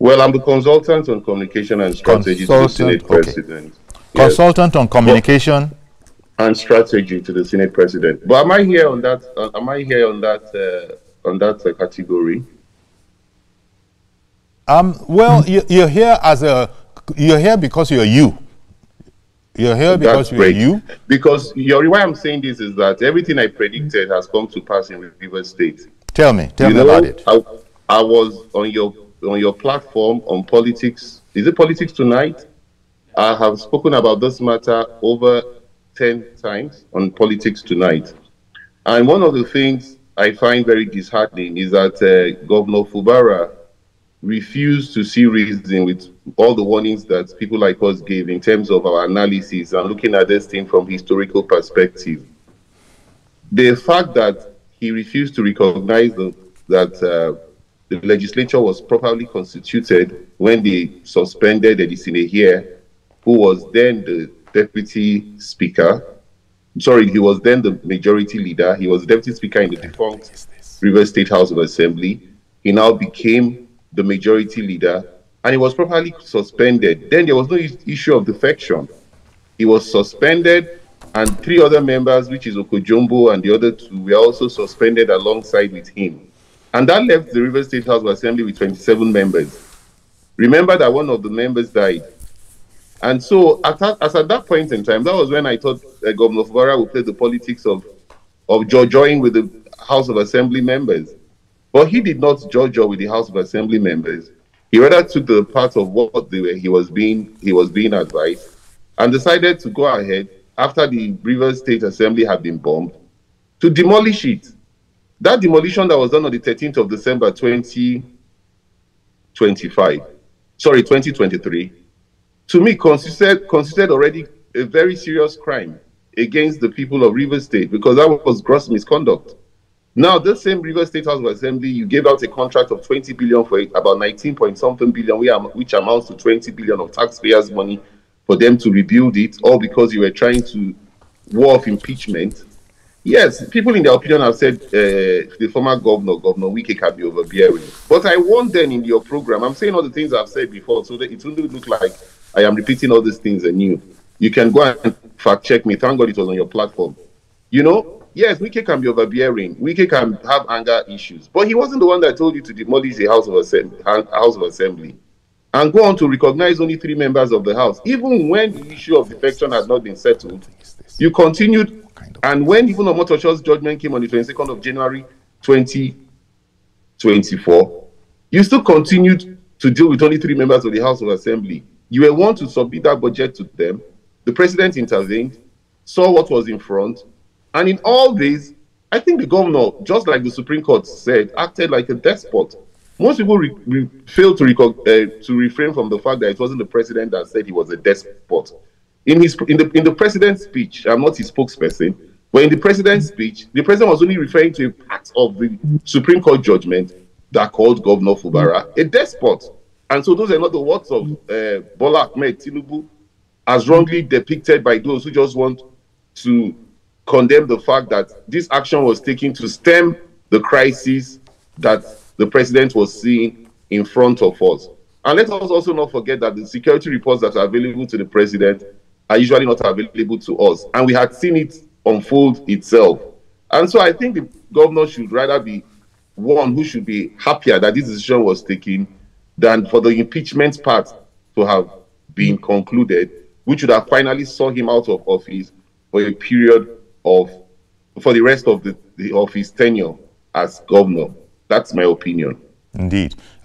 Well, I'm the consultant on communication and strategy to the Senate President. Consultant on communication and strategy to the Senate President. But am I here on that? Am I here on that category? Well, you're here you're here because you're you. You're here because you're you. Because why I'm saying this is that everything I predicted has come to pass in Rivers State. Tell me about it. I was on your platform on politics. Is it Politics Tonight? I have spoken about this matter over 10 times on Politics Tonight. And one of the things I find very disheartening is that Governor Fubara refused to see reason with all the warnings that people like us gave in terms of our analysis and looking at this thing from historical perspective. The fact that he refused to recognize that the legislature was properly constituted when they suspended Edisine here, who was then the deputy speaker. Sorry, he was then the majority leader. He was the deputy speaker in the defunct Rivers State House of Assembly. He now became the majority leader, and he was properly suspended. Then there was no issue of defection. He was suspended, and 3 other members, which is Okojombo and the other 2, were also suspended alongside with him. And that left the Rivers State House of Assembly with 27 members. Remember that one of the members died. And so at that point in time, that was when I thought Governor Fubara would play the politics of join with the House of Assembly members. But he did not judge with the House of Assembly members. He rather took the part of what he was being advised and decided to go ahead after the Rivers State Assembly had been bombed to demolish it. That demolition that was done on the 13th of December 2023, to me considered already a very serious crime against the people of Rivers State, because that was gross misconduct. Now, this same Rivers State House of Assembly, you gave out a contract of 20 billion for it, about 19-point-something billion, which amounts to 20 billion of taxpayers' money for them to rebuild it, all because you were trying to war of impeachment. Yes, people in their opinion have said the former Governor Wike, can be overbearing. But I warned them in your program. I'm saying all the things I've said before, so that it wouldn't look like I am repeating all these things anew. You can go and fact check me. Thank God it was on your platform. You know, yes, Wike can be overbearing. Wike can have anger issues. But he wasn't the one that told you to demolish the House of Assembly and go on to recognize only 3 members of the House. Even when the issue of defection had not been settled, you continued. And when even Omotocho's judgment came on the 22nd of January 2024, you still continued to deal with only 3 members of the House of Assembly. You were one to submit that budget to them. The president intervened, saw what was in front, and in all this, I think the governor, just like the Supreme Court said, acted like a despot. Most people fail to refrain from the fact that it wasn't the president that said he was a despot. In the president's speech, I'm not his spokesperson, but in the president's speech, the president was only referring to a part of the Supreme Court judgment that called Governor Fubara a despot. And so those are not the words of Bola Ahmed Tinubu, as wrongly depicted by those who just want to condemn the fact that this action was taken to stem the crisis that the president was seeing in front of us. And let us also not forget that the security reports that are available to the president are usually not available to us. And we had seen it unfold itself. And so I think the governor should rather be one who should be happier that this decision was taken than for the impeachment part to have been concluded, which would have finally saw him out of office for a period for the rest of his tenure as governor. That's my opinion. Indeed.